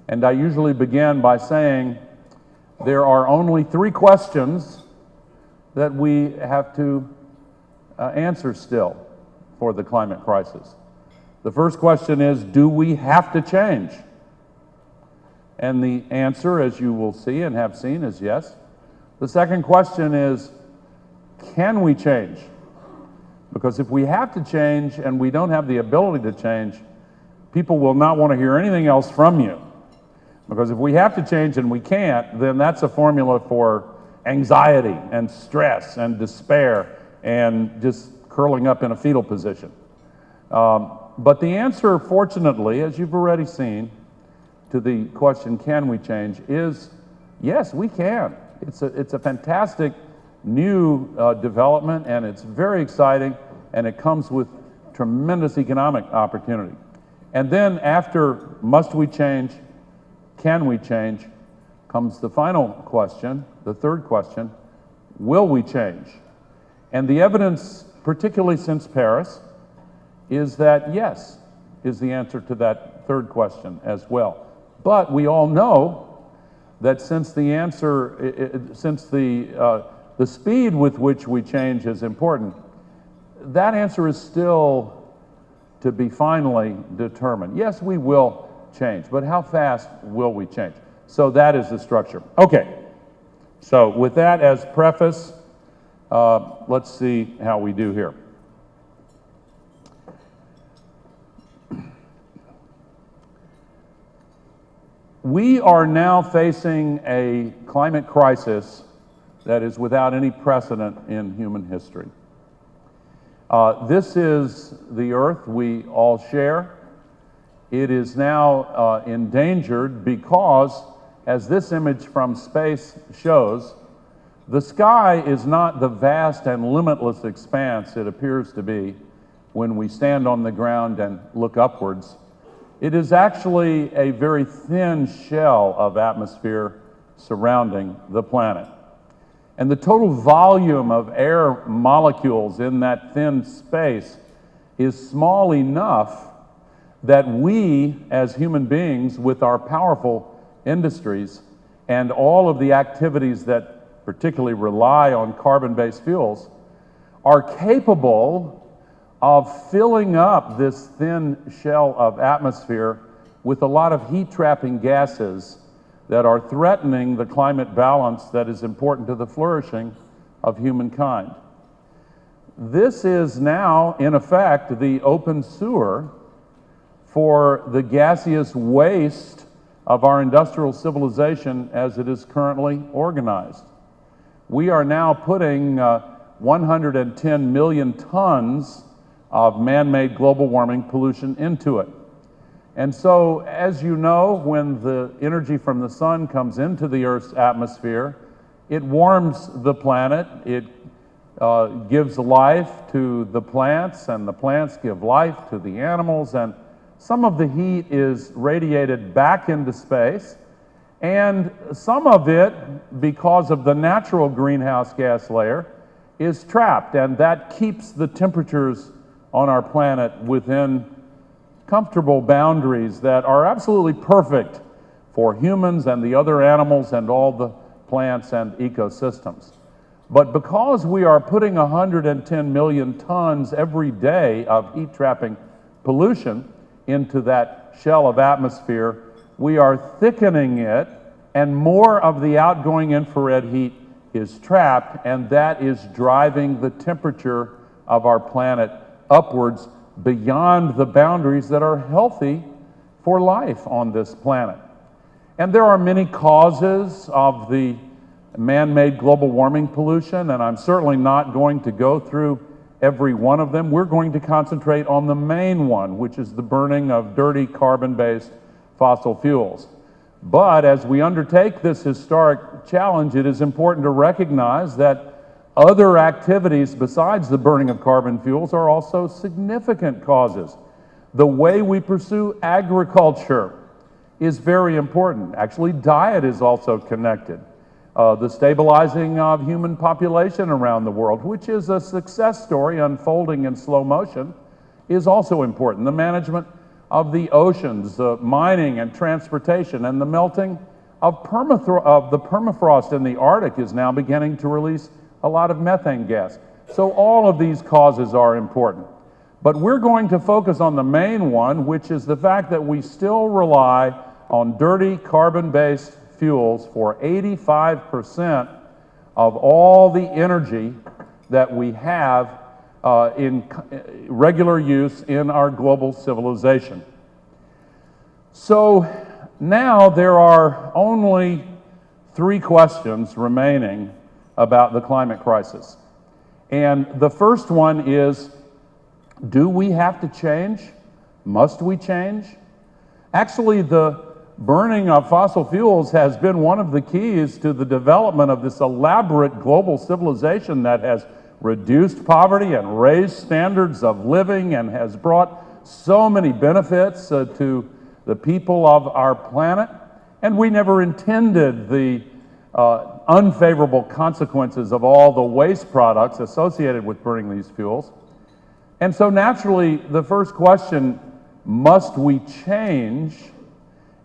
And I usually begin by saying there are only three questions that we have to answer still for the climate crisis. The first question is, do we have to change? And the answer, as you will see and have seen, is yes. The second question is, can we change? Because if we have to change and we don't have the ability to change, people will not want to hear anything else from you. Because if we have to change and we can't, then that's a formula for anxiety and stress and despair and just curling up in a fetal position. But the answer, fortunately, as you've already seen, to the question, can we change, is yes, we can. It's a fantastic new development, and it's very exciting, and it comes with tremendous economic opportunity. And then after must we change, can we change, comes the final question, the third question, will we change? And the evidence, particularly since Paris, is that yes, is the answer to that third question as well. But we all know that since the answer, since the speed with which we change is important, that answer is still to be finally determined. Yes, we will change, but how fast will we change? So that is the structure. Okay, so with that as preface, let's see how we do here. We are now facing a climate crisis that is without any precedent in human history. This is the Earth we all share. It is now endangered because, as this image from space shows, the sky is not the vast and limitless expanse it appears to be when we stand on the ground and look upwards. It is actually a very thin shell of atmosphere surrounding the planet. And the total volume of air molecules in that thin space is small enough that we, as human beings, with our powerful industries and all of the activities that particularly rely on carbon-based fuels, are capable of filling up this thin shell of atmosphere with a lot of heat-trapping gases that are threatening the climate balance that is important to the flourishing of humankind. This is now, in effect, the open sewer for the gaseous waste of our industrial civilization as it is currently organized. We are now putting 110 million tons of man-made global warming pollution into it. And so, as you know, when the energy from the sun comes into the Earth's atmosphere, it warms the planet, it gives life to the plants, and the plants give life to the animals, and some of the heat is radiated back into space, and some of it, because of the natural greenhouse gas layer, is trapped, and that keeps the temperatures on our planet within comfortable boundaries that are absolutely perfect for humans and the other animals and all the plants and ecosystems. But because we are putting 110 million tons every day of heat-trapping pollution into that shell of atmosphere, we are thickening it, and more of the outgoing infrared heat is trapped, and that is driving the temperature of our planet upwards beyond the boundaries that are healthy for life on this planet. And there are many causes of the man-made global warming pollution, and I'm certainly not going to go through every one of them. We're going to concentrate on the main one, which is the burning of dirty carbon-based fossil fuels. But as we undertake this historic challenge, it is important to recognize that other activities besides the burning of carbon fuels are also significant causes. The way we pursue agriculture is very important. Actually, diet is also connected. The stabilizing of human population around the world, which is a success story unfolding in slow motion, is also important. The management of the oceans, mining and transportation, and the melting of the permafrost in the Arctic is now beginning to release a lot of methane gas. So all of these causes are important. But we're going to focus on the main one, which is the fact that we still rely on dirty carbon-based fuels for 85% of all the energy that we have in regular use in our global civilization. So now there are only 3 questions remaining about the climate crisis. And the first one is, do we have to change? Must we change? Actually, the burning of fossil fuels has been one of the keys to the development of this elaborate global civilization that has reduced poverty and raised standards of living and has brought so many benefits to the people of our planet. And we never intended the unfavorable consequences of all the waste products associated with burning these fuels. And so naturally, the first question, must we change,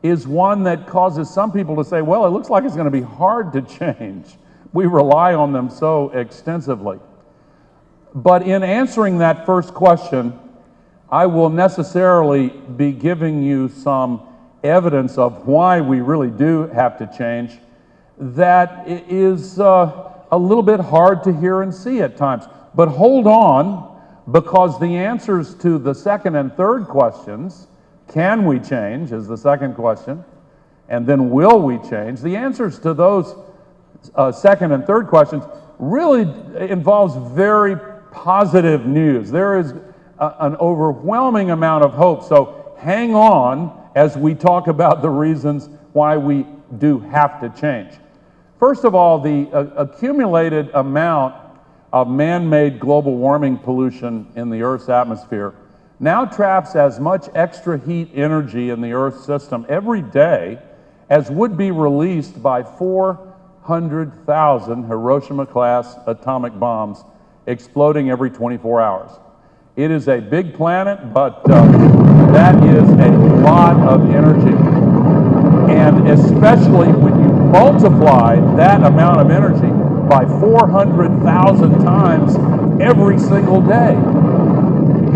is one that causes some people to say, well, it looks like it's going to be hard to change. We rely on them so extensively. But in answering that first question, I will necessarily be giving you some evidence of why we really do have to change that is a little bit hard to hear and see at times. But hold on, because the answers to the second and third questions, can we change, is the second question, and then will we change? The answers to those second and third questions really involves very positive news. There is an overwhelming amount of hope. So hang on as we talk about the reasons why we do have to change. First of all, the accumulated amount of man-made global warming pollution in the Earth's atmosphere now traps as much extra heat energy in the Earth system every day as would be released by 400,000 Hiroshima-class atomic bombs exploding every 24 hours. It is a big planet, but that is a lot of energy. And especially when you multiply that amount of energy by 400,000 times every single day,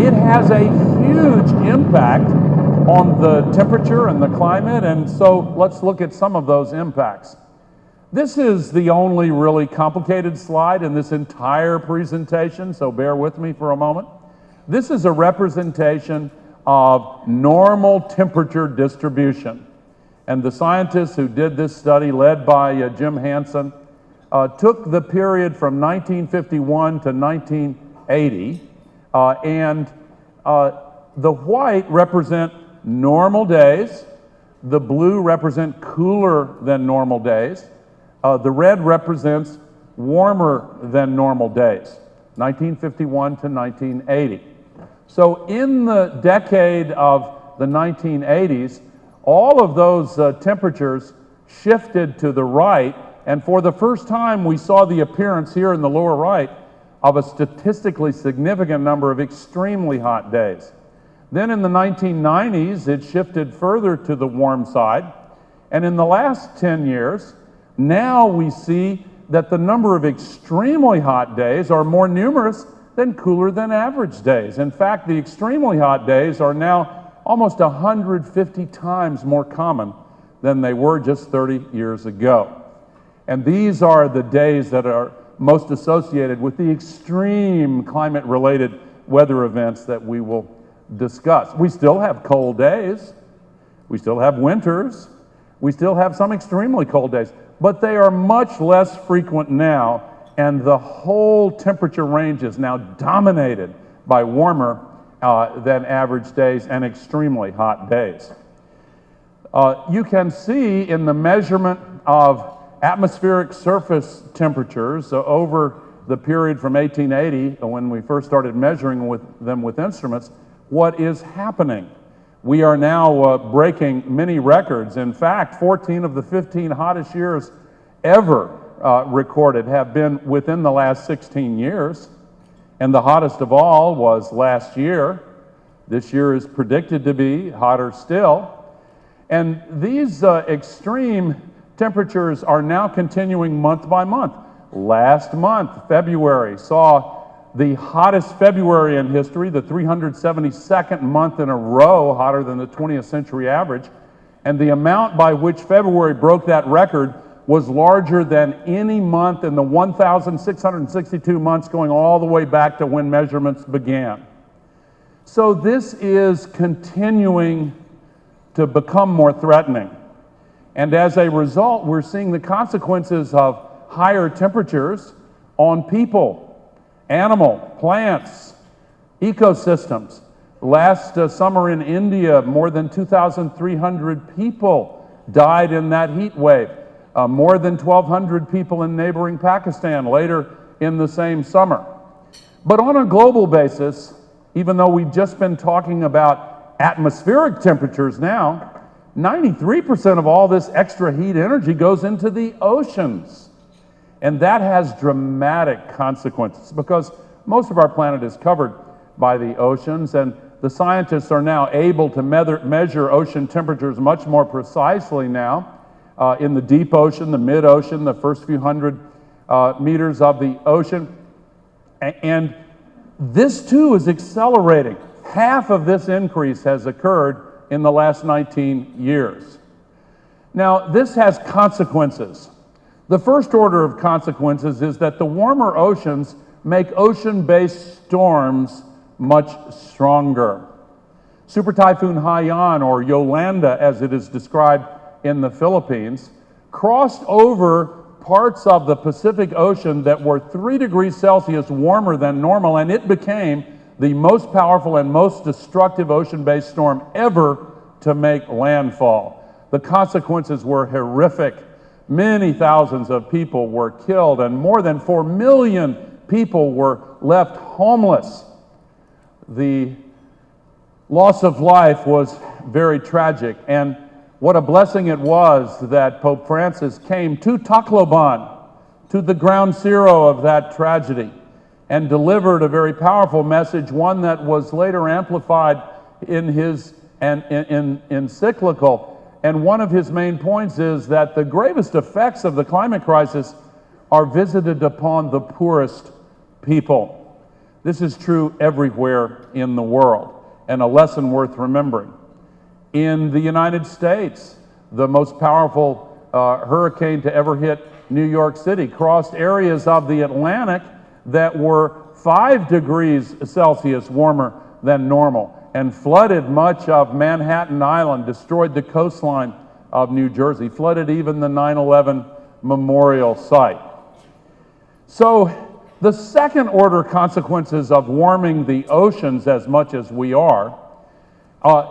it has a huge impact on the temperature and the climate. And so let's look at some of those impacts. This is the only really complicated slide in this entire presentation, so bear with me for a moment. This is a representation of normal temperature distribution. And the scientists who did this study, led by Jim Hansen, took the period from 1951 to 1980, and the white represent normal days, the blue represent cooler than normal days, the red represents warmer than normal days, 1951 to 1980. So in the decade of the 1980s, all of those temperatures shifted to the right, and for the first time we saw the appearance here in the lower right of a statistically significant number of extremely hot days. Then in the 1990s, it shifted further to the warm side, and in the last 10 years, now we see that the number of extremely hot days are more numerous than cooler than average days. In fact, the extremely hot days are now almost 150 times more common than they were just 30 years ago. And these are the days that are most associated with the extreme climate-related weather events that we will discuss. We still have cold days, we still have winters, we still have some extremely cold days, but they are much less frequent now, and the whole temperature range is now dominated by warmer than average days and extremely hot days. You can see in the measurement of atmospheric surface temperatures over the period from 1880, when we first started measuring them with instruments, what is happening. We are now breaking many records. In fact, 14 of the 15 hottest years ever recorded have been within the last 16 years. And the hottest of all was last year. This year is predicted to be hotter still. And these extreme temperatures are now continuing month by month. Last month, February, saw the hottest February in history, the 372nd month in a row hotter than the 20th century average. And the amount by which February broke that record was larger than any month in the 1,662 months going all the way back to when measurements began. So this is continuing to become more threatening. And as a result, we're seeing the consequences of higher temperatures on people, animal, plants, ecosystems. Last summer in India, more than 2,300 people died in that heat wave. More than 1,200 people in neighboring Pakistan later in the same summer. But on a global basis, even though we've just been talking about atmospheric temperatures now, 93% of all this extra heat energy goes into the oceans. And that has dramatic consequences because most of our planet is covered by the oceans, and the scientists are now able to measure ocean temperatures much more precisely now in the deep ocean, the mid-ocean, the first few hundred meters of the ocean. And this too is accelerating. Half of this increase has occurred in the last 19 years. Now, this has consequences. The first order of consequences is that the warmer oceans make ocean-based storms much stronger. Super Typhoon Haiyan, or Yolanda as it is described in the Philippines, crossed over parts of the Pacific Ocean that were 3 degrees Celsius warmer than normal, and it became the most powerful and most destructive ocean-based storm ever to make landfall. The consequences were horrific. Many thousands of people were killed, and more than 4 million people were left homeless. The loss of life was very tragic, and what a blessing it was that Pope Francis came to Tacloban, to the ground zero of that tragedy, and delivered a very powerful message, one that was later amplified in his encyclical. And one of his main points is that the gravest effects of the climate crisis are visited upon the poorest people. This is true everywhere in the world, and a lesson worth remembering. In the United States, the most powerful hurricane to ever hit New York City crossed areas of the Atlantic that were 5 degrees Celsius warmer than normal and flooded much of Manhattan Island, destroyed the coastline of New Jersey, flooded even the 9/11 memorial site. So the second order consequences of warming the oceans as much as we are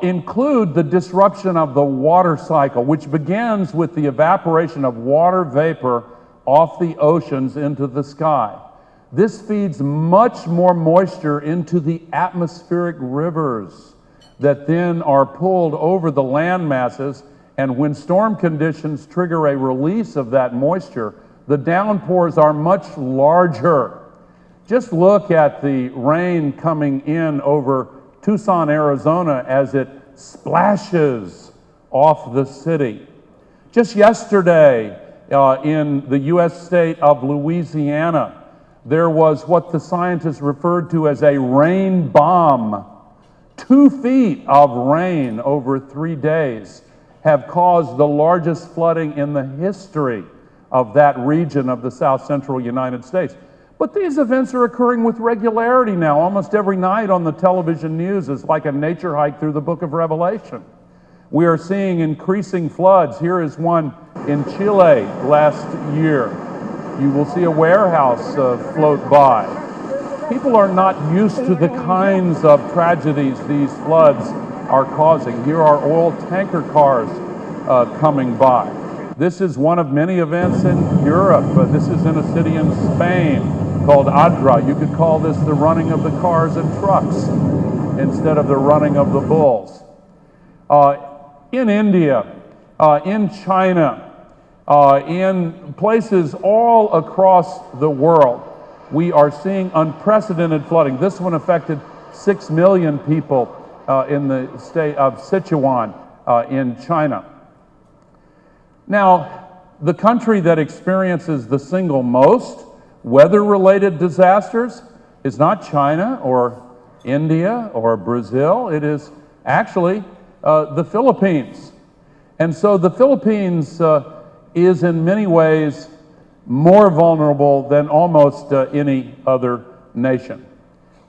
include the disruption of the water cycle, which begins with the evaporation of water vapor off the oceans into the sky. This feeds much more moisture into the atmospheric rivers that then are pulled over the land masses, and when storm conditions trigger a release of that moisture, the downpours are much larger. Just look at the rain coming in over Tucson, Arizona as it splashes off the city. Just yesterday in the U.S. state of Louisiana, there was what the scientists referred to as a rain bomb. 2 feet of rain over 3 days have caused the largest flooding in the history of that region of the south central United States. But these events are occurring with regularity now. Almost every night on the television news is like a nature hike through the book of Revelation. We are seeing increasing floods. Here is one in Chile last year. You will see a warehouse float by. People are not used to the kinds of tragedies these floods are causing. Here are oil tanker cars coming by. This is one of many events in Europe. This is in a city in Spain called Adra. You could call this the running of the cars and trucks instead of the running of the bulls. In India, in China, in places all across the world, we are seeing unprecedented flooding. This one affected 6 million people in the state of Sichuan in China. Now, the country that experiences the single most weather-related disasters is not China or India or Brazil. It is actually the Philippines. And so the Philippines is in many ways more vulnerable than almost any other nation.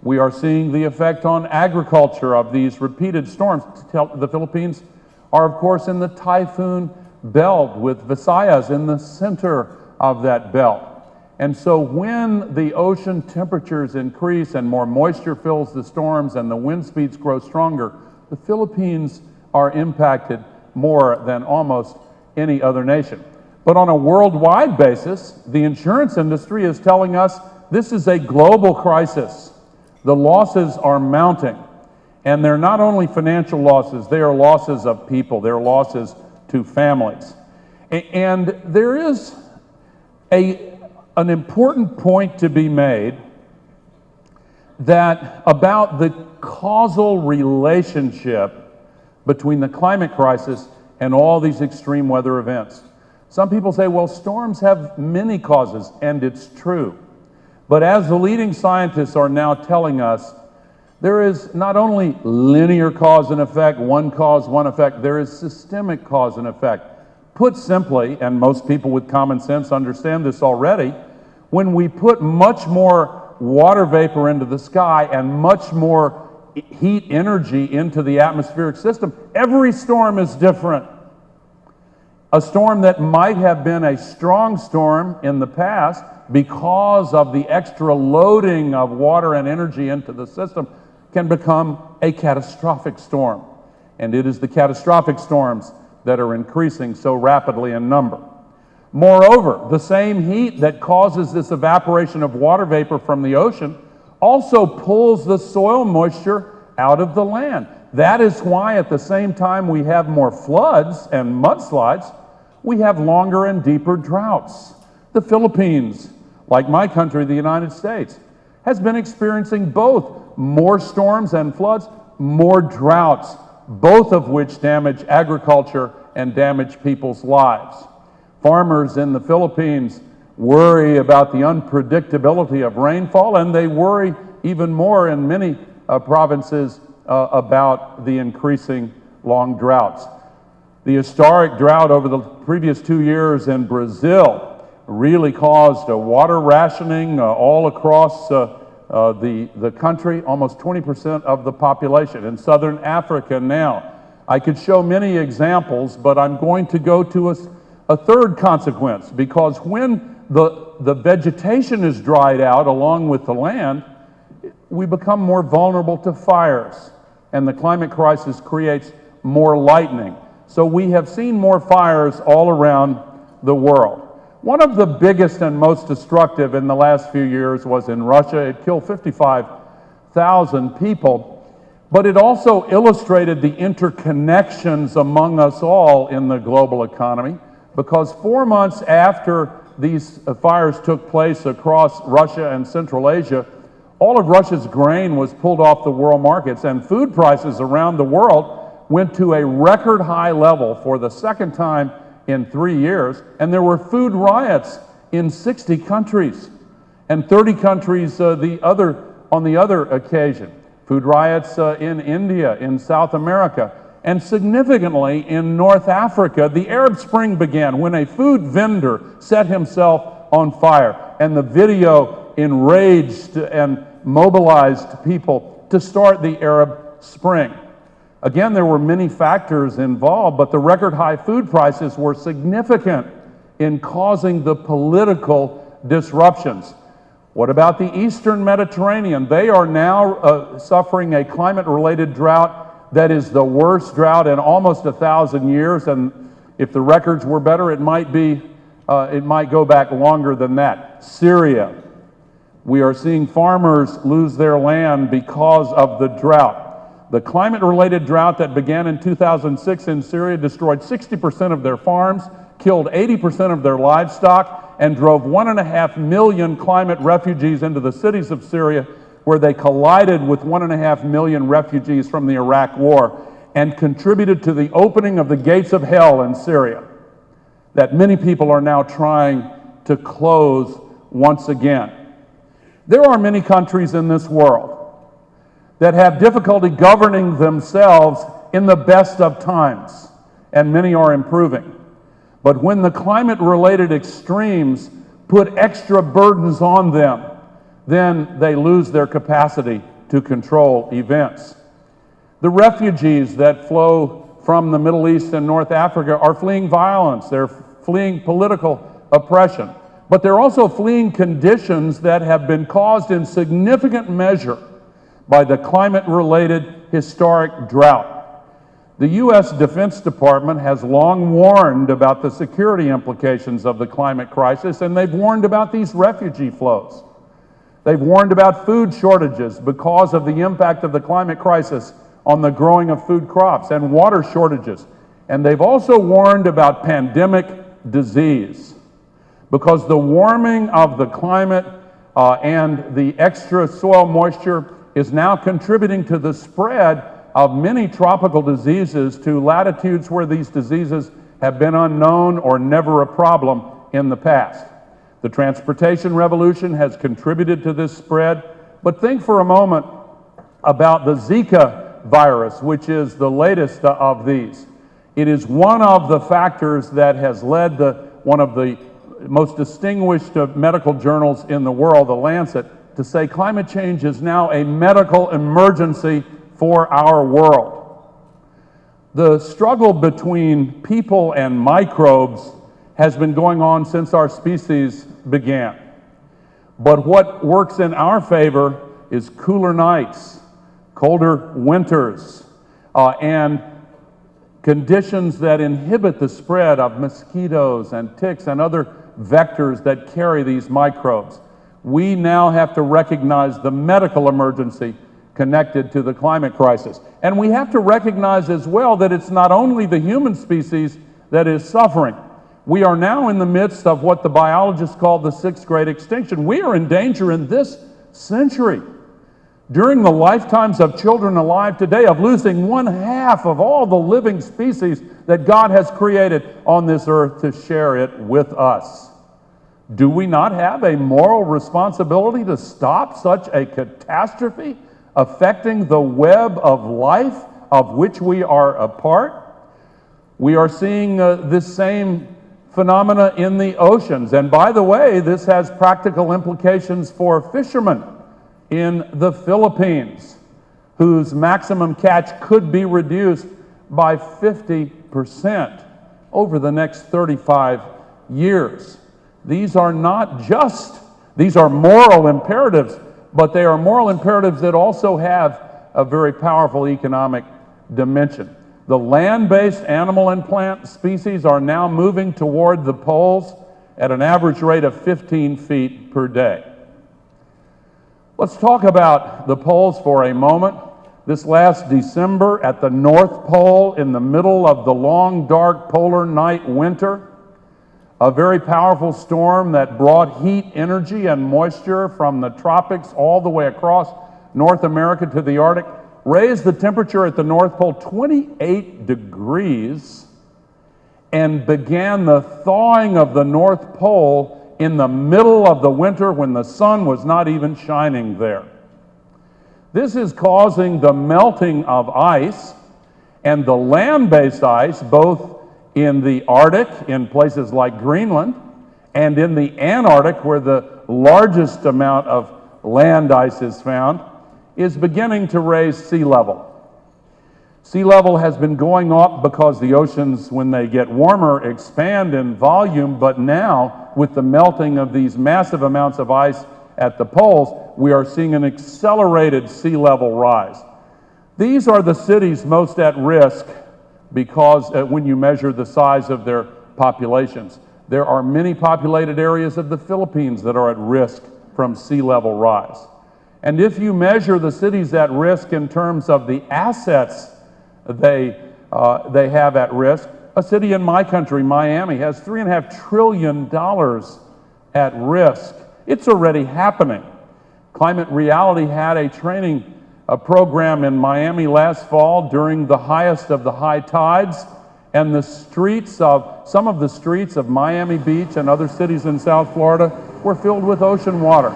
We are seeing the effect on agriculture of these repeated storms. The Philippines are, of course, in the typhoon belt, with Visayas in the center of that belt. And so when the ocean temperatures increase and more moisture fills the storms and the wind speeds grow stronger, the Philippines are impacted more than almost any other nation. But on a worldwide basis, the insurance industry is telling us this is a global crisis. The losses are mounting. And they're not only financial losses, they are losses of people. They're losses to families. And there is an important point to be made about the causal relationship between the climate crisis and all these extreme weather events. Some people say, well, storms have many causes, and it's true. But as the leading scientists are now telling us, there is not only linear cause and effect, one cause, one effect, there is systemic cause and effect. Put simply, and most people with common sense understand this already, when we put much more water vapor into the sky and much more heat energy into the atmospheric system, every storm is different. A storm that might have been a strong storm in the past because of the extra loading of water and energy into the system can become a catastrophic storm. And it is the catastrophic storms that are increasing so rapidly in number. Moreover, the same heat that causes this evaporation of water vapor from the ocean also pulls the soil moisture out of the land. That is why at the same time we have more floods and mudslides, we have longer and deeper droughts. The Philippines, like my country, the United States, has been experiencing both more storms and floods, more droughts, both of which damage agriculture and damage people's lives. Farmers in the Philippines worry about the unpredictability of rainfall, and they worry even more in many provinces about the increasing long droughts. The historic drought over the previous 2 years in Brazil really caused a water rationing all across the country, almost 20% of the population. In southern Africa now, I could show many examples, but I'm going to go to a third consequence, because when the vegetation is dried out along with the land, we become more vulnerable to fires, and the climate crisis creates more lightning. So we have seen more fires all around the world. One of the biggest and most destructive in the last few years was in Russia. It killed 55,000 people, but it also illustrated the interconnections among us all in the global economy, because 4 months after these fires took place across Russia and Central Asia, all of Russia's grain was pulled off the world markets, and food prices around the world went to a record high level for the second time in 3 years, and there were food riots in 60 countries, and 30 countries on the other occasion. Food riots in India, in South America, and significantly in North Africa. The Arab Spring began when a food vendor set himself on fire, and the video enraged and mobilized people to start the Arab Spring. Again, there were many factors involved, but the record high food prices were significant in causing the political disruptions. What about the Eastern Mediterranean? They are now suffering a climate-related drought that is the worst drought in almost 1,000 years, and if the records were better, it might go back longer than that. Syria. We are seeing farmers lose their land because of the drought. The climate-related drought that began in 2006 in Syria destroyed 60% of their farms, killed 80% of their livestock, and drove 1.5 million climate refugees into the cities of Syria, where they collided with 1.5 million refugees from the Iraq War and contributed to the opening of the gates of hell in Syria that many people are now trying to close once again. There are many countries in this world that have difficulty governing themselves in the best of times, and many are improving. But when the climate-related extremes put extra burdens on them, then they lose their capacity to control events. The refugees that flow from the Middle East and North Africa are fleeing violence, they're fleeing political oppression, but they're also fleeing conditions that have been caused in significant measure by the climate-related historic drought. The U.S. Defense Department has long warned about the security implications of the climate crisis, and they've warned about these refugee flows. They've warned about food shortages because of the impact of the climate crisis on the growing of food crops, and water shortages. And they've also warned about pandemic disease, because the warming of the climate and the extra soil moisture is now contributing to the spread of many tropical diseases to latitudes where these diseases have been unknown or never a problem in the past. The transportation revolution has contributed to this spread, but think for a moment about the Zika virus, which is the latest of these. It is one of the factors that has led one of the most distinguished medical journals in the world, The Lancet, to say climate change is now a medical emergency for our world. The struggle between people and microbes has been going on since our species began. But what works in our favor is cooler nights, colder winters, and conditions that inhibit the spread of mosquitoes and ticks and other vectors that carry these microbes. We now have to recognize the medical emergency connected to the climate crisis. And we have to recognize as well that it's not only the human species that is suffering. We are now in the midst of what the biologists call the sixth great extinction. We are in danger in this century, during the lifetimes of children alive today, of losing 1/2 of all the living species that God has created on this earth to share it with us. Do we not have a moral responsibility to stop such a catastrophe affecting the web of life of which we are a part? We are seeing this same phenomena in the oceans. And by the way, this has practical implications for fishermen in the Philippines, whose maximum catch could be reduced by 50% over the next 35 years. These are moral imperatives, but they are moral imperatives that also have a very powerful economic dimension. The land-based animal and plant species are now moving toward the poles at an average rate of 15 feet per day. Let's talk about the poles for a moment. This last December at the North Pole, in the middle of the long, dark polar night winter, a very powerful storm that brought heat, energy, and moisture from the tropics all the way across North America to the Arctic raised the temperature at the North Pole 28 degrees and began the thawing of the North Pole in the middle of the winter when the sun was not even shining there. This is causing the melting of ice, and the land-based ice, both in the Arctic, in places like Greenland, and in the Antarctic, where the largest amount of land ice is found, is beginning to raise sea level. Sea level has been going up because the oceans, when they get warmer, expand in volume, but now, with the melting of these massive amounts of ice at the poles, we are seeing an accelerated sea level rise. These are the cities most at risk because when you measure the size of their populations. There are many populated areas of the Philippines that are at risk from sea level rise. And if you measure the cities at risk in terms of the assets they have at risk, a city in my country, Miami, has $3.5 trillion at risk. It's already happening. Climate Reality had a training program in Miami last fall during the highest of the high tides, and the streets of, some of the streets of Miami Beach and other cities in South Florida were filled with ocean water.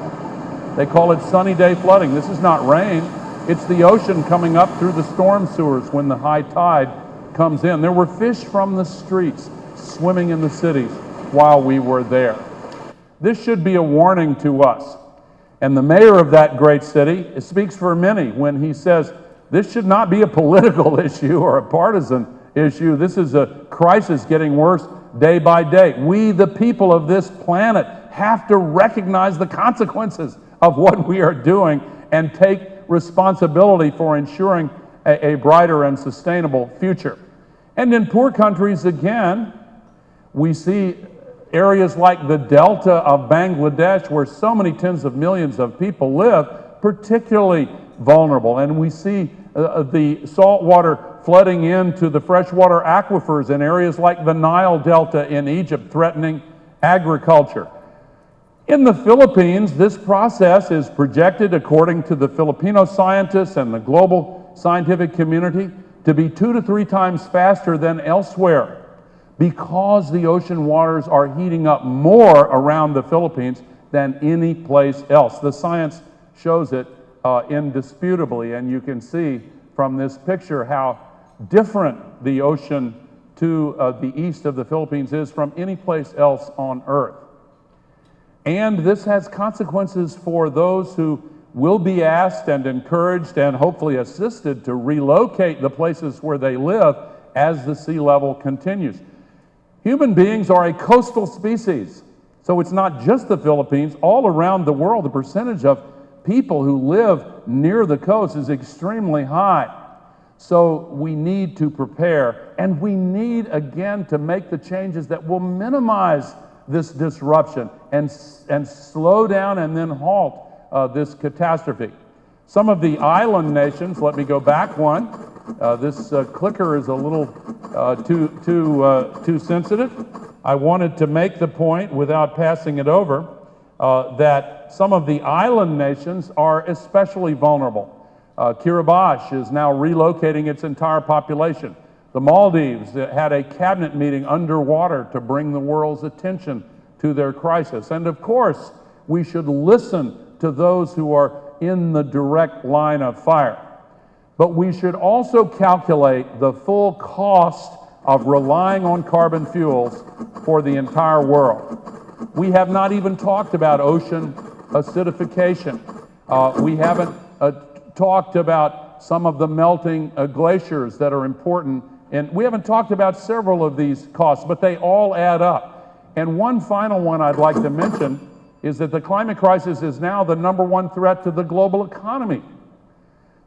They call it sunny day flooding. This is not rain, it's the ocean coming up through the storm sewers when the high tide comes in. There were fish from the streets swimming in the cities while we were there. This should be a warning to us. And the mayor of that great city speaks for many when he says, this should not be a political issue or a partisan issue. This is a crisis getting worse day by day. We, the people of this planet, have to recognize the consequences of what we are doing and take responsibility for ensuring a brighter and sustainable future. And in poor countries, again, we see areas like the delta of Bangladesh, where so many tens of millions of people live, particularly vulnerable. And we see the salt water flooding into the freshwater aquifers in areas like the Nile Delta in Egypt, threatening agriculture. In the Philippines, this process is projected, according to the Filipino scientists and the global scientific community, to be 2 to 3 times faster than elsewhere, because the ocean waters are heating up more around the Philippines than any place else. The science shows it indisputably, and you can see from this picture how different the ocean to the east of the Philippines is from any place else on Earth. And this has consequences for those who will be asked and encouraged and hopefully assisted to relocate the places where they live as the sea level continues. Human beings are a coastal species, so it's not just the Philippines. All around the world, the percentage of people who live near the coast is extremely high. So we need to prepare, and we need, again, to make the changes that will minimize this disruption and slow down and then halt this catastrophe. Some of the island nations, let me go back one. This clicker is a little too sensitive. I wanted to make the point, without passing it over, that some of the island nations are especially vulnerable. Kiribati is now relocating its entire population. The Maldives had a cabinet meeting underwater to bring the world's attention to their crisis. And of course, we should listen to those who are in the direct line of fire. But we should also calculate the full cost of relying on carbon fuels for the entire world. We have not even talked about ocean acidification. We haven't talked about some of the melting glaciers that are important. And we haven't talked about several of these costs, but they all add up. And one final one I'd like to mention is that the climate crisis is now the #1 threat to the global economy.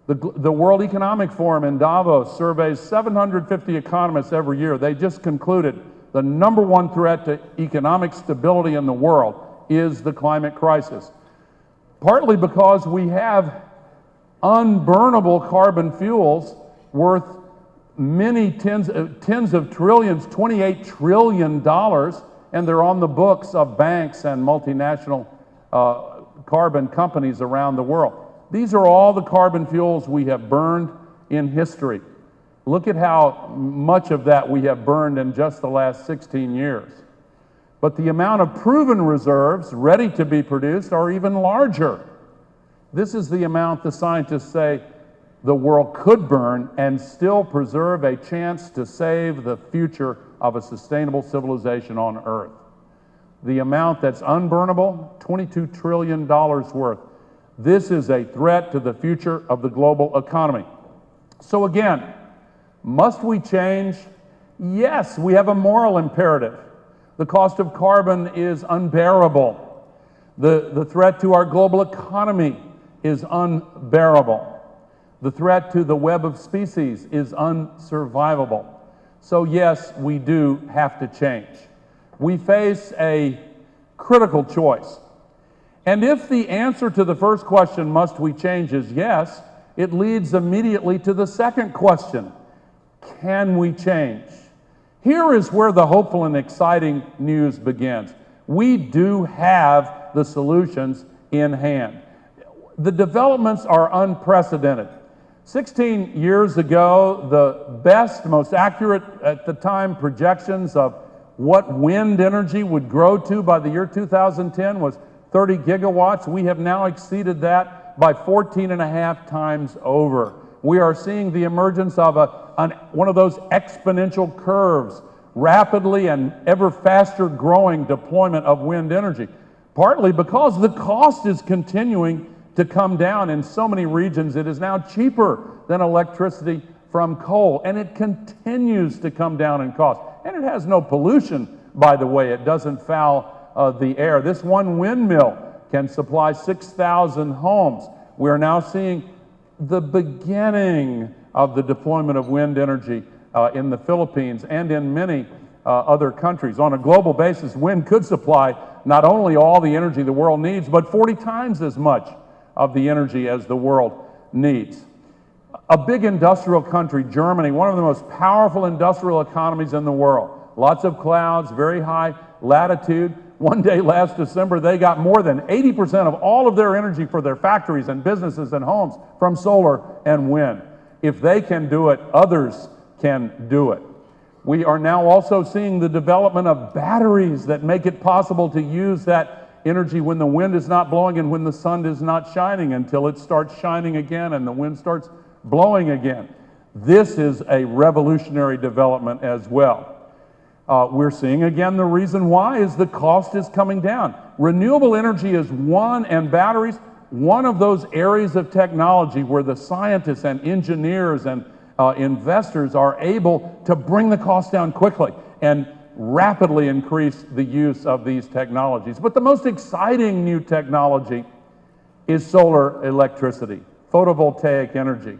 The World Economic Forum in Davos surveys 750 economists every year. They just concluded the #1 threat to economic stability in the world is the climate crisis. Partly because we have unburnable carbon fuels worth many tens of trillions, $28 trillion, and they're on the books of banks and multinational carbon companies around the world. These are all the carbon fuels we have burned in history. Look at how much of that we have burned in just the last 16 years. But the amount of proven reserves ready to be produced are even larger. This is the amount the scientists say the world could burn and still preserve a chance to save the future of a sustainable civilization on Earth. The amount that's unburnable, $22 trillion worth. This is a threat to the future of the global economy. So again, must we change? Yes, we have a moral imperative. The cost of carbon is unbearable. The threat to our global economy is unbearable. The threat to the web of species is unsurvivable. So yes, we do have to change. We face a critical choice. And if the answer to the first question, must we change, is yes, it leads immediately to the second question, can we change? Here is where the hopeful and exciting news begins. We do have the solutions in hand. The developments are unprecedented. 16 years ago, the best, most accurate at the time projections of what wind energy would grow to by the year 2010 was 30 gigawatts. We have now exceeded that by 14 and a half times over. We are seeing the emergence of one of those exponential curves, rapidly and ever faster growing deployment of wind energy, partly because the cost is continuing to come down. In so many regions, it is now cheaper than electricity from coal, and it continues to come down in cost. And it has no pollution, by the way. It doesn't foul the air. This one windmill can supply 6,000 homes. We are now seeing the beginning of the deployment of wind energy in the Philippines and in many other countries. On a global basis, wind could supply not only all the energy the world needs, but 40 times as much of the energy as the world needs. A big industrial country, Germany, one of the most powerful industrial economies in the world. Lots of clouds, very high latitude. One day last December, they got more than 80% of all of their energy for their factories and businesses and homes from solar and wind. If they can do it, others can do it. We are now also seeing the development of batteries that make it possible to use that energy when the wind is not blowing and when the sun is not shining, until it starts shining again and the wind starts blowing again. This is a revolutionary development as well. We're seeing again the reason why is the cost is coming down. Renewable energy is and batteries, one of those areas of technology where the scientists and engineers and investors are able to bring the cost down quickly and rapidly increase the use of these technologies. But the most exciting new technology is solar electricity, photovoltaic energy.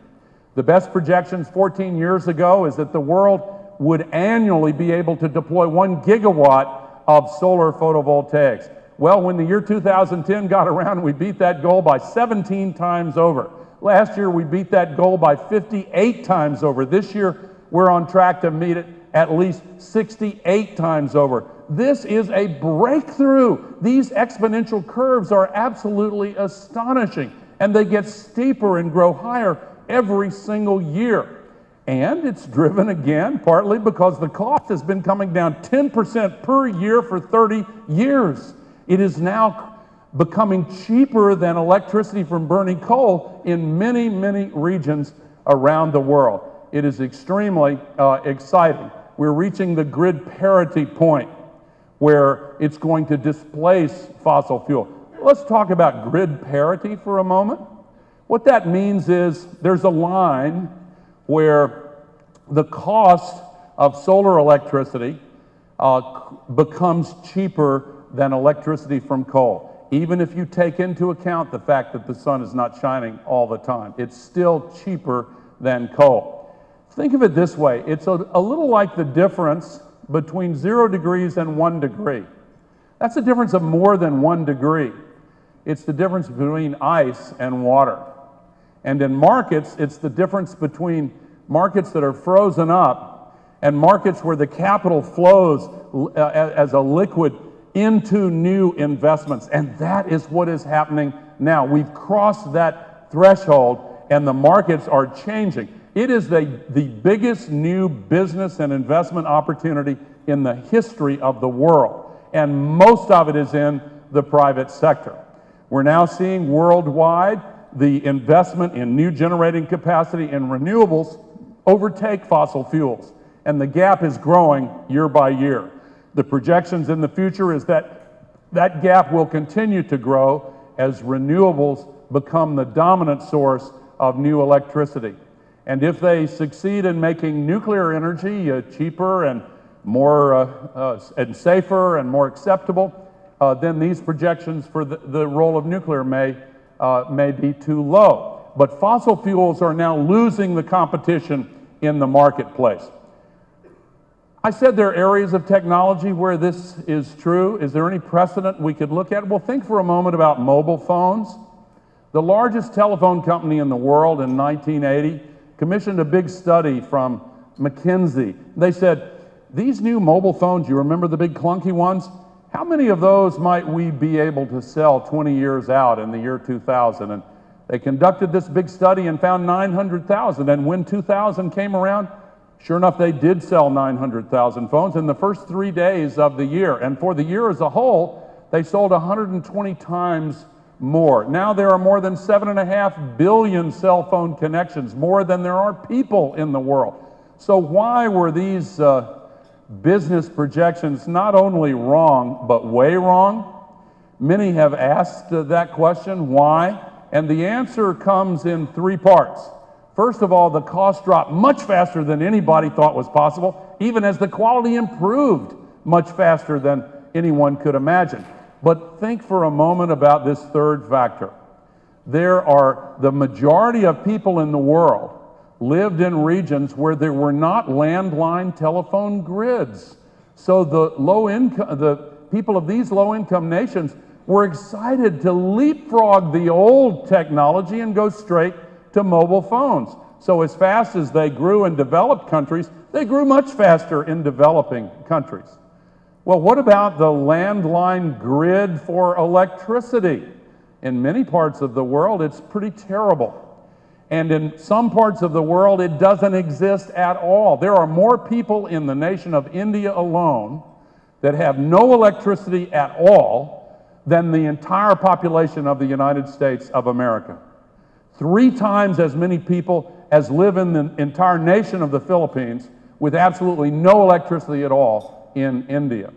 The best projections 14 years ago is that the world would annually be able to deploy 1 gigawatt of solar photovoltaics. Well, when the year 2010 got around, we beat that goal by 17 times over. Last year, we beat that goal by 58 times over. This year, we're on track to meet it at least 68 times over. This is a breakthrough. These exponential curves are absolutely astonishing, and they get steeper and grow higher every single year. And it's driven again partly because the cost has been coming down 10% per year for 30 years. It is now becoming cheaper than electricity from burning coal in many, many regions around the world. It is extremely exciting. We're reaching the grid parity point where it's going to displace fossil fuel. Let's talk about grid parity for a moment. What that means is there's a line where the cost of solar electricity becomes cheaper than electricity from coal. Even if you take into account the fact that the sun is not shining all the time, it's still cheaper than coal. Think of it this way. It's a little like the difference between 0 degrees and 1 degree. That's a difference of more than 1 degree. It's the difference between ice and water. And in markets, it's the difference between markets that are frozen up and markets where the capital flows as a liquid into new investments. And that is what is happening now. We've crossed that threshold and the markets are changing. It is the biggest new business and investment opportunity in the history of the world. And most of it is in the private sector. We're now seeing worldwide the investment in new generating capacity and renewables overtake fossil fuels. And the gap is growing year by year. The projections in the future is that that gap will continue to grow as renewables become the dominant source of new electricity. And if they succeed in making nuclear energy cheaper and more and safer and more acceptable, then these projections for the role of nuclear may be too low. But fossil fuels are now losing the competition in the marketplace. I said there are areas of technology where this is true. Is there any precedent we could look at? Well, think for a moment about mobile phones. The largest telephone company in the world in 1980 commissioned a big study from McKinsey. They said, these new mobile phones, you remember the big clunky ones? How many of those might we be able to sell 20 years out in the year 2000? They conducted this big study and found 900,000. And when 2000 came around, sure enough, they did sell 900,000 phones in the first 3 days of the year. And for the year as a whole, they sold 120 times more. Now there are more than 7.5 billion cell phone connections, more than there are people in the world. So why were these business projections not only wrong, but way wrong? Many have asked that question, why? And the answer comes in 3 parts. First of all, the cost dropped much faster than anybody thought was possible, even as the quality improved much faster than anyone could imagine. But think for a moment about this third factor. The majority of people in the world lived in regions where there were not landline telephone grids. So the people of these low-income nations were excited to leapfrog the old technology and go straight to mobile phones. So as fast as they grew in developed countries, they grew much faster in developing countries. Well, what about the landline grid for electricity? In many parts of the world, it's pretty terrible. And in some parts of the world, it doesn't exist at all. There are more people in the nation of India alone that have no electricity at all than the entire population of the United States of America. 3 times as many people as live in the entire nation of the Philippines with absolutely no electricity at all in India.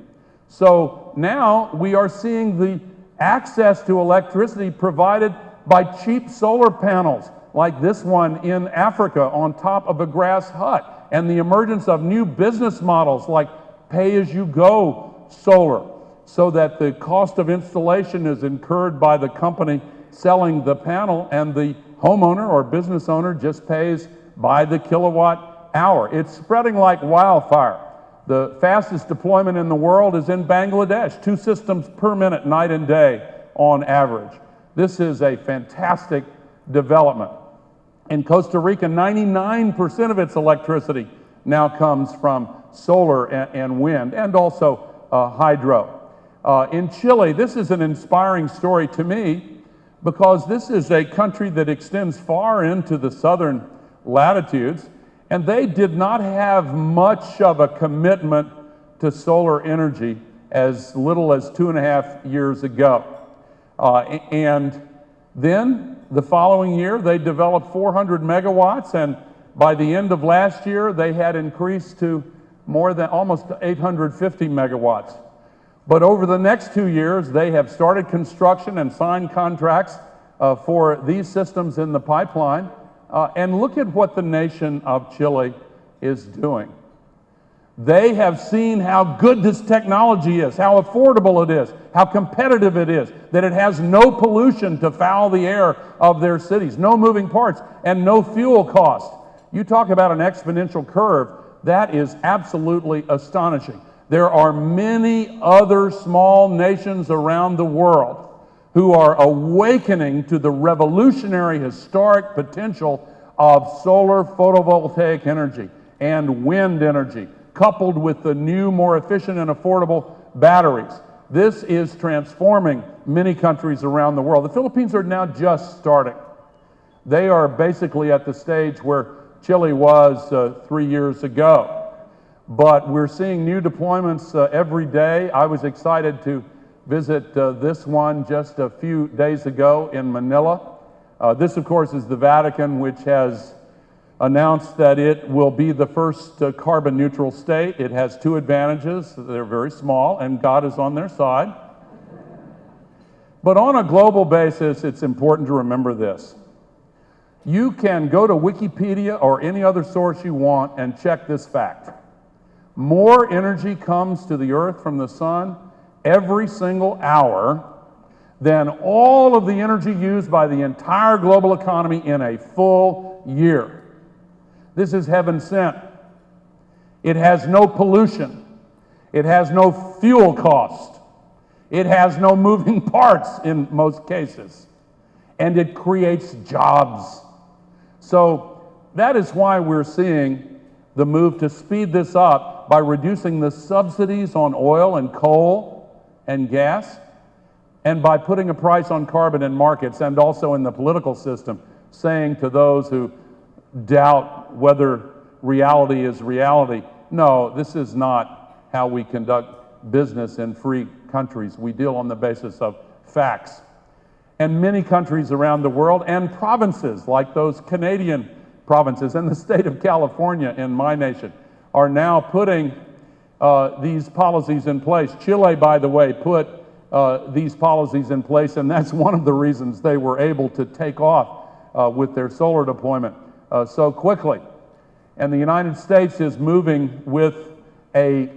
So now we are seeing the access to electricity provided by cheap solar panels, like this one in Africa on top of a grass hut, and the emergence of new business models like pay-as-you-go solar, so that the cost of installation is incurred by the company selling the panel, and the homeowner or business owner just pays by the kilowatt hour. It's spreading like wildfire. The fastest deployment in the world is in Bangladesh, 2 systems per minute, night and day on average. This is a fantastic development. In Costa Rica, 99% of its electricity now comes from solar and wind, and also hydro. In Chile, this is an inspiring story to me, because this is a country that extends far into the southern latitudes, and they did not have much of a commitment to solar energy as little as 2.5 years ago. And then the following year, they developed 400 megawatts, and by the end of last year, they had increased to more than almost 850 megawatts. But over the next 2 years, they have started construction and signed contracts for these systems in the pipeline. And look at what the nation of Chile is doing. They have seen how good this technology is, how affordable it is, how competitive it is, that it has no pollution to foul the air of their cities, no moving parts, and no fuel cost. You talk about an exponential curve, that is absolutely astonishing. There are many other small nations around the world who are awakening to the revolutionary historic potential of solar photovoltaic energy and wind energy, coupled with the new, more efficient and affordable batteries. This is transforming many countries around the world. The Philippines are now just starting. They are basically at the stage where Chile was 3 years ago. But we're seeing new deployments every day. I was excited to visit this one just a few days ago in Manila. This, of course, is the Vatican, which has announced that it will be the first carbon neutral state. It has 2 advantages. They're very small, and God is on their side. But on a global basis, it's important to remember this. You can go to Wikipedia or any other source you want and check this fact. More energy comes to the earth from the sun every single hour than all of the energy used by the entire global economy in a full year. This is heaven sent. It has no pollution. It has no fuel cost. It has no moving parts in most cases. And it creates jobs. So that is why we're seeing the move to speed this up by reducing the subsidies on oil and coal and gas. and by putting a price on carbon in markets and also in the political system, saying to those who doubt whether reality is reality, no, this is not how we conduct business in free countries. We deal on the basis of facts. And many countries around the world and provinces like those Canadian provinces and the state of California in my nation are now putting these policies in place. Chile, by the way, put these policies in place, and that's one of the reasons they were able to take off with their solar deployment so quickly. And the United States is moving with a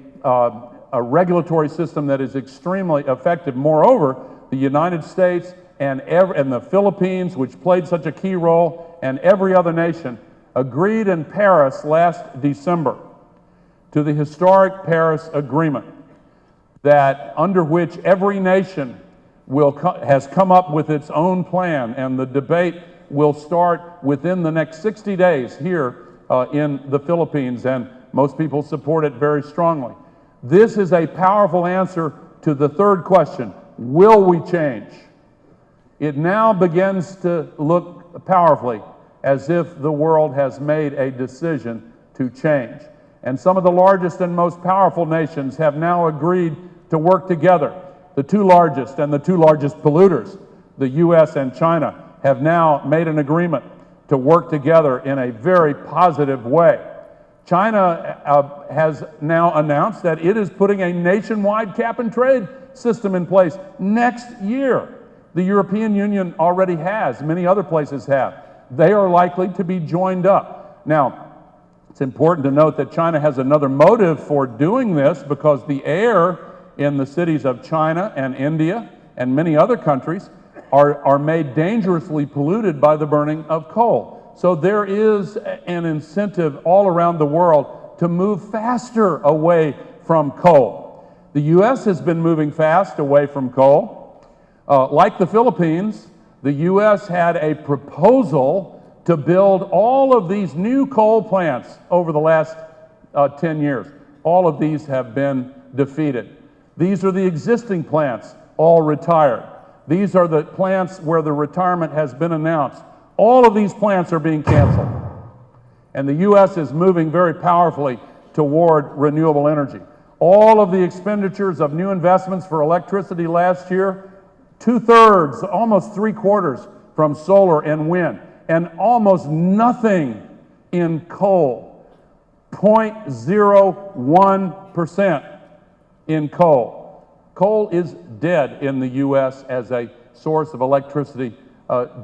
regulatory system that is extremely effective. Moreover, the United States and the Philippines, which played such a key role, and every other nation agreed in Paris last December to the historic Paris Agreement, that under which every nation has come up with its own plan, and the debate will start within the next 60 days here in the Philippines, and most people support it very strongly. This is a powerful answer to the third question: will we change? It now begins to look powerfully as if the world has made a decision to change. And some of the largest and most powerful nations have now agreed to work together. The two largest and the two largest polluters, the US and China, have now made an agreement to work together in a very positive way. China has now announced that it is putting a nationwide cap-and-trade system in place next year. The European Union already has, many other places have. They are likely to be joined up. Now, it's important to note that China has another motive for doing this, because the air in the cities of China and India and many other countries are made dangerously polluted by the burning of coal. So there is an incentive all around the world to move faster away from coal. The U.S. has been moving fast away from coal. Like the Philippines, the U.S. had a proposal to build all of these new coal plants over the last 10 years. All of these have been defeated. These are the existing plants, all retired. These are the plants where the retirement has been announced. All of these plants are being canceled. And the U.S. is moving very powerfully toward renewable energy. All of the expenditures of new investments for electricity last year, 2/3, almost 3/4 from solar and wind, and almost nothing in coal, 0.01% in coal. Coal is dead in the U.S. as a source of electricity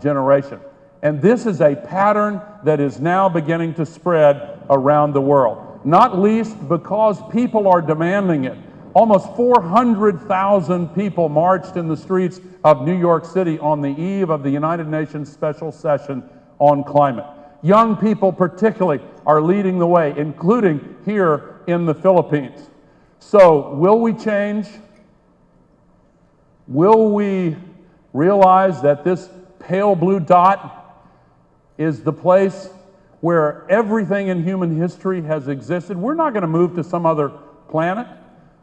generation. And this is a pattern that is now beginning to spread around the world, not least because people are demanding it. Almost 400,000 people marched in the streets of New York City on the eve of the United Nations Special Session on Climate. Young people particularly are leading the way, including here in the Philippines. So, will we change? Will we realize that this pale blue dot is the place where everything in human history has existed? We're not going to move to some other planet.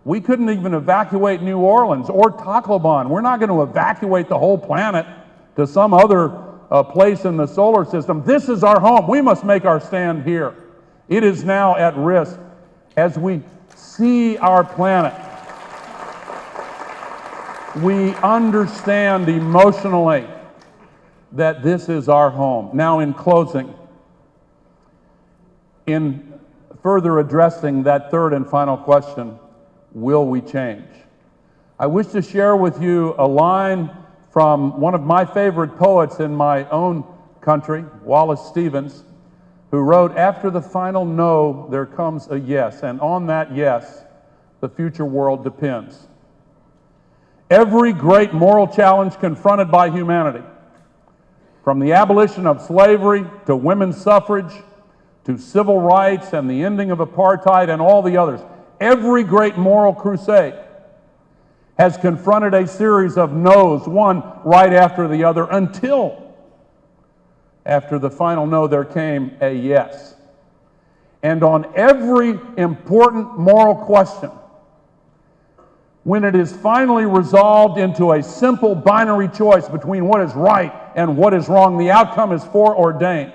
We couldn't even evacuate New Orleans or Tacloban. We're not going to evacuate the whole planet to some other place in the solar system. This is our home. We must make our stand here. It is now at risk as we see our planet. We understand emotionally that this is our home. Now, in closing, in further addressing that third and final question, will we change? I wish to share with you a line from one of my favorite poets in my own country, Wallace Stevens, who wrote, "After the final no, there comes a yes, and on that yes, the future world depends." Every great moral challenge confronted by humanity, from the abolition of slavery to women's suffrage to civil rights and the ending of apartheid and all the others, every great moral crusade has confronted a series of no's, one right after the other, until after the final no there came a yes. And on every important moral question, when it is finally resolved into a simple binary choice between what is right and what is wrong, the outcome is foreordained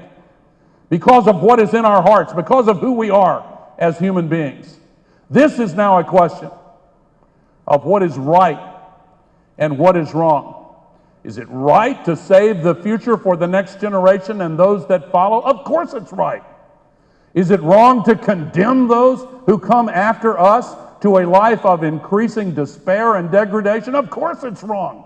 because of what is in our hearts, because of who we are as human beings. This is now a question of what is right and what is wrong. Is it right to save the future for the next generation and those that follow? Of course it's right. Is it wrong to condemn those who come after us to a life of increasing despair and degradation? Of course it's wrong.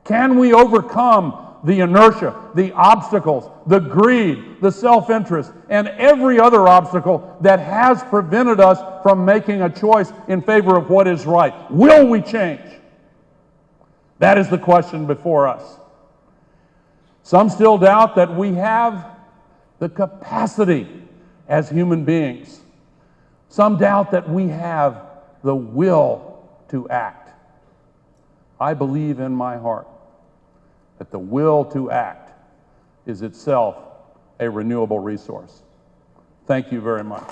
Can we overcome the inertia, the obstacles, the greed, the self-interest, and every other obstacle that has prevented us from making a choice in favor of what is right? Will we change? That is the question before us. Some still doubt that we have the capacity as human beings. Some doubt that we have the will to act. I believe in my heart that the will to act is itself a renewable resource. Thank you very much.